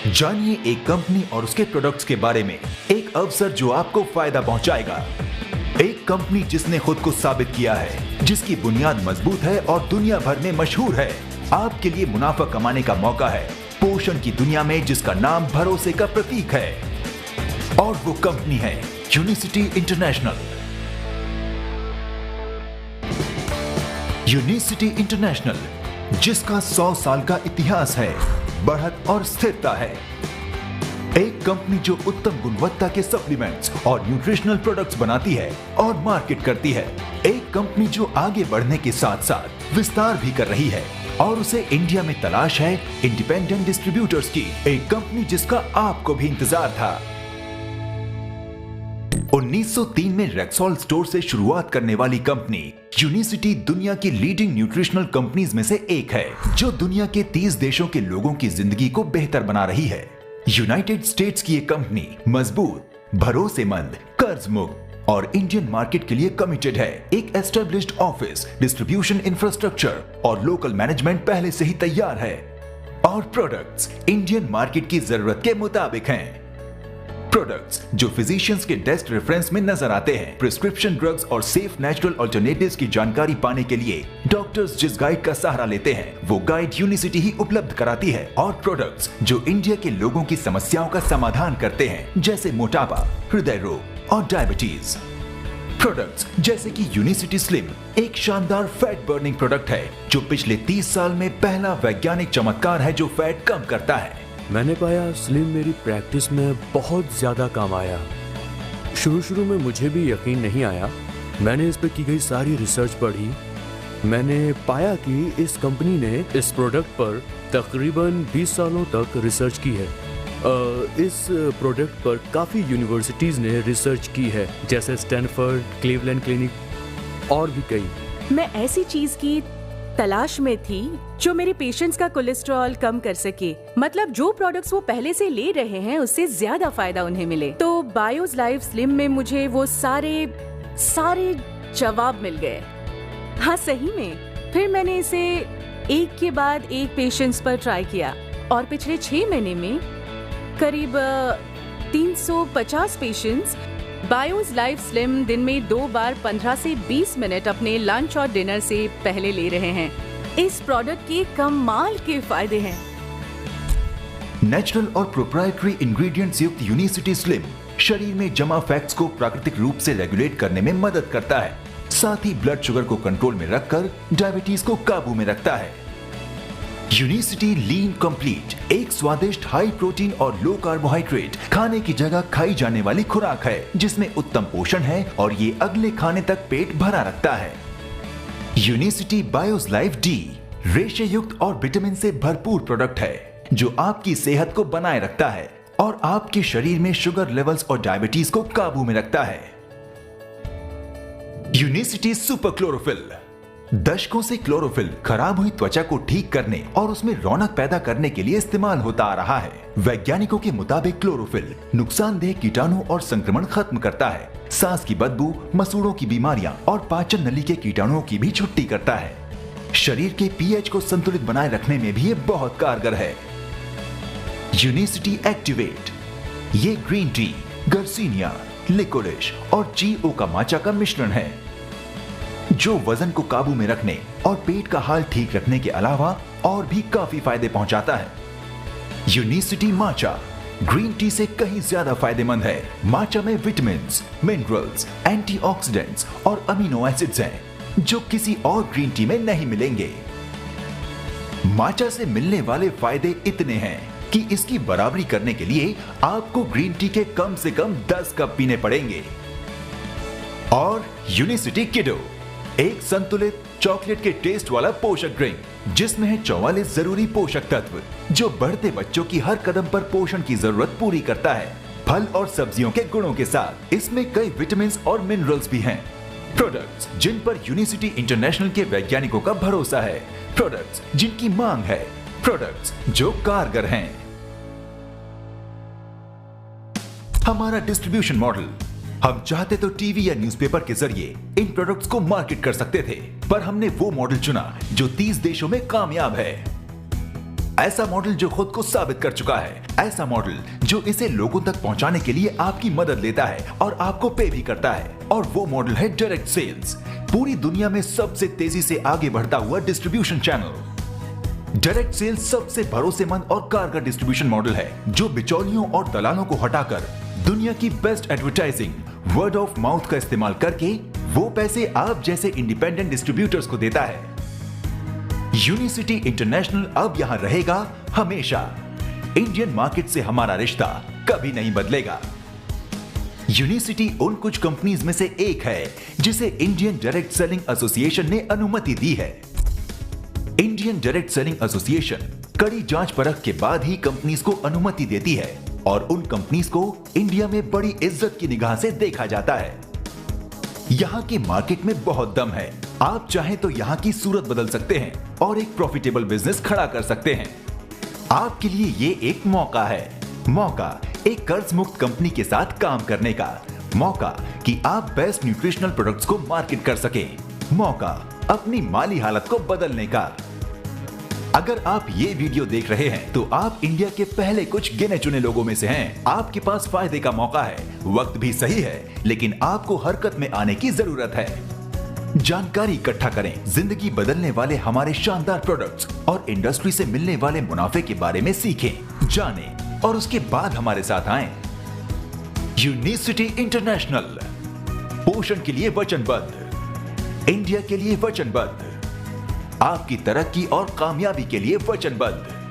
जानिए एक कंपनी और उसके प्रोडक्ट्स के बारे में, एक अवसर जो आपको फायदा पहुंचाएगा। एक कंपनी जिसने खुद को साबित किया है, जिसकी बुनियाद मजबूत है और दुनिया भर में मशहूर है। आपके लिए मुनाफा कमाने का मौका है पोषण की दुनिया में, जिसका नाम भरोसे का प्रतीक है, और वो कंपनी है यूनिसिटी इंटरनेशनल। यूनिसिटी इंटरनेशनल, जिसका 100 साल का इतिहास है, बढ़त और स्थिरता है। एक कंपनी जो उत्तम गुणवत्ता के सप्लीमेंट्स और न्यूट्रिशनल प्रोडक्ट्स बनाती है और मार्केट करती है। एक कंपनी जो आगे बढ़ने के साथ साथ विस्तार भी कर रही है और उसे इंडिया में तलाश है इंडिपेंडेंट डिस्ट्रीब्यूटर्स की। एक कंपनी जिसका आपको भी इंतजार था। 1903 में रेक्सोल स्टोर से शुरुआत करने वाली कंपनी यूनिसिटी दुनिया की लीडिंग न्यूट्रिशनल कंपनीज में से एक है, जो दुनिया के 30 देशों के लोगों की जिंदगी को बेहतर बना रही है। यूनाइटेड स्टेट्स की ये कंपनी मजबूत, भरोसेमंद, कर्ज मुक्त और इंडियन मार्केट के लिए कमिटेड है। एक एस्टेब्लिश्ड ऑफिस, डिस्ट्रीब्यूशन इंफ्रास्ट्रक्चर और लोकल मैनेजमेंट पहले से ही तैयार है, और प्रोडक्ट्स इंडियन मार्केट की जरूरत के मुताबिक हैं। प्रोडक्ट्स जो फिजिशियंस के डेस्क रेफरेंस में नजर आते हैं। प्रिस्क्रिप्शन ड्रग्स और सेफ नेचुरल अल्टरनेटिव्स की जानकारी पाने के लिए डॉक्टर्स जिस गाइड का सहारा लेते हैं, वो गाइड यूनिसिटी ही उपलब्ध कराती है। और प्रोडक्ट्स जो इंडिया के लोगों की समस्याओं का समाधान करते हैं, जैसे मोटापा, हृदय रोग और डायबिटीज। प्रोडक्ट्स जैसे कि यूनिसिटी स्लिम एक शानदार फैट बर्निंग प्रोडक्ट है, जो पिछले 30 साल में पहला वैज्ञानिक चमत्कार है जो फैट कम करता है। मैंने पाया स्लिम मेरी प्रैक्टिस में बहुत ज़्यादा काम आया। शुरू में मुझे भी यकीन नहीं आया। मैंने इस पर की गई सारी रिसर्च पढ़ी। मैंने पाया कि इस कंपनी ने इस प्रोडक्ट पर तकरीबन 20 सालों तक रिसर्च की है। इस प्रोडक्ट पर काफ़ी यूनिवर्सिटीज़ ने रिसर्च की है, जैसे स्टैनफोर्ड, क्लीवलैंड क्लिनिक और भी कई। मैं ऐसी चीज़ की तलाश में थी जो मेरे पेशेंट्स का कोलेस्ट्रॉल कम कर सके, मतलब जो प्रोडक्ट्स वो पहले से ले रहे हैं उससे ज्यादा फायदा उन्हें मिले। तो बायोस लाइफ स्लिम में मुझे वो सारे जवाब मिल गए। हाँ, सही में। फिर मैंने इसे एक के बाद एक पेशेंट्स पर ट्राई किया और पिछले 6 महीने में करीब 350 पेशेंट्स बायोस लाइफ स्लिम दिन में 2 बार 15 से 20 मिनट अपने लंच और डिनर से पहले ले रहे हैं। इस प्रोडक्ट के कमाल के फायदे हैं। नेचुरल और प्रोप्राइटरी इंग्रेडिएंट्स युक्त यूनिसिटी स्लिम शरीर में जमा फैट्स को प्राकृतिक रूप से रेगुलेट करने में मदद करता है, साथ ही ब्लड शुगर को कंट्रोल में रखकर डायबिटीज को काबू में रखता है। यूनिसिटी लीन कंप्लीट एक स्वादिष्ट, हाई प्रोटीन और लो कार्बोहाइड्रेट खाने की जगह खाई जाने वाली खुराक है, जिसमें उत्तम पोषण है और ये अगले खाने तक पेट भरा रखता है। यूनिसिटी बायोस लाइफ डी रेशे युक्त और विटामिन से भरपूर प्रोडक्ट है, जो आपकी सेहत को बनाए रखता है और आपके शरीर में शुगर लेवल्स और डायबिटीज को काबू में रखता है। यूनिसिटी सुपर क्लोरोफिल दशकों से क्लोरोफिल खराब हुई त्वचा को ठीक करने और उसमें रौनक पैदा करने के लिए इस्तेमाल होता आ रहा है। वैज्ञानिकों के मुताबिक क्लोरोफिल नुकसानदेह कीटाणु और संक्रमण खत्म करता है, सांस की बदबू, मसूड़ों की बीमारियां और पाचन नली के कीटाणुओं की भी छुट्टी करता है। शरीर के पीएच को संतुलित बनाए रखने में भी ये बहुत कारगर है। यूनिसिटी एक्टिवेट ये ग्रीन टी, गर्सिनिया, लिकोरिश और जीओ का माचा का मिश्रण है, जो वजन को काबू में रखने और पेट का हाल ठीक रखने के अलावा और भी काफी फायदे पहुंचाता है। यूनिसिटी माचा ग्रीन टी से कहीं ज्यादा फायदेमंद है। माचा में विटामिन्स, मिनरल्स, एंटीऑक्सीडेंट्स और अमीनो एसिड्स हैं, जो किसी और ग्रीन टी में नहीं मिलेंगे। माचा से मिलने वाले फायदे इतने हैं कि इसकी बराबरी करने के लिए आपको ग्रीन टी के कम से कम 10 कप पीने पड़ेंगे। और यूनिसिटी किडो एक संतुलित चॉकलेट के टेस्ट वाला पोषक ड्रिंक, जिसमें है 44 जरूरी पोषक तत्व, जो बढ़ते बच्चों की हर कदम पर पोषण की जरूरत पूरी करता है। फल और सब्जियों के गुणों के साथ इसमें कई विटामिन और मिनरल्स भी हैं। प्रोडक्ट्स जिन पर यूनिसिटी इंटरनेशनल के वैज्ञानिकों का भरोसा है, प्रोडक्ट्स जिनकी मांग है, प्रोडक्ट्स जो कारगर हैं। हमारा डिस्ट्रीब्यूशन मॉडल, हम चाहते तो टीवी या न्यूज़पेपर के जरिए इन प्रोडक्ट्स को मार्केट कर सकते थे, पर हमने वो मॉडल चुना जो 30 देशों में कामयाब है। ऐसा मॉडल जो खुद को साबित कर चुका है, ऐसा मॉडल जो इसे लोगों तक पहुंचाने के लिए आपकी मदद लेता है और आपको पे भी करता है। और वो मॉडल है डायरेक्ट सेल्स, पूरी दुनिया में सबसे तेजी से आगे बढ़ता हुआ डिस्ट्रीब्यूशन चैनल। डायरेक्ट सेल्स सबसे भरोसेमंद और कारगर डिस्ट्रीब्यूशन मॉडल है जो बिचौलियों और दलालों को हटाकर दुनिया की best advertising, word of mouth का इस्तेमाल करके वो पैसे आप जैसे इंडिपेंडेंट डिस्ट्रीब्यूटर्स को देता है। यूनिसिटी इंटरनेशनल अब यहां रहेगा हमेशा। इंडियन मार्केट से हमारा रिश्ता कभी नहीं बदलेगा। यूनिसिटी उन कुछ कंपनीज में से एक है जिसे इंडियन डायरेक्ट सेलिंग एसोसिएशन ने अनुमति दी है। इंडियन डायरेक्ट सेलिंग एसोसिएशन कड़ी जांच परख के बाद ही कंपनीज को अनुमति देती है और उन कंपनीज को इंडिया में बड़ी इज्जत की निगाह से देखा जाता है। यहाँ की मार्केट में बहुत दम है। आप चाहें तो यहाँ की सूरत बदल सकते हैं और एक प्रॉफिटेबल बिजनेस खड़ा कर सकते हैं। आपके लिए ये एक मौका है, मौका एक कर्ज मुक्त कंपनी के साथ काम करने का, मौका कि आप बेस्ट न्यूट्रिशनल प्रोडक्ट्स को मार्केट कर सकें, मौका अपनी माली हालत को बदलने का। अगर आप ये वीडियो देख रहे हैं तो आप इंडिया के पहले कुछ गिने चुने लोगों में से हैं। आपके पास फायदे का मौका है, वक्त भी सही है, लेकिन आपको हरकत में आने की जरूरत है। जानकारी इकट्ठा करें, जिंदगी बदलने वाले हमारे शानदार प्रोडक्ट्स और इंडस्ट्री से मिलने वाले मुनाफे के बारे में सीखें, जानें और उसके बाद हमारे साथ आएं। यूनिसिटी इंटरनेशनल, पोषण के लिए वचनबद्ध, इंडिया के लिए वचनबद्ध, आपकी तरक्की और कामयाबी के लिए वचनबद्ध।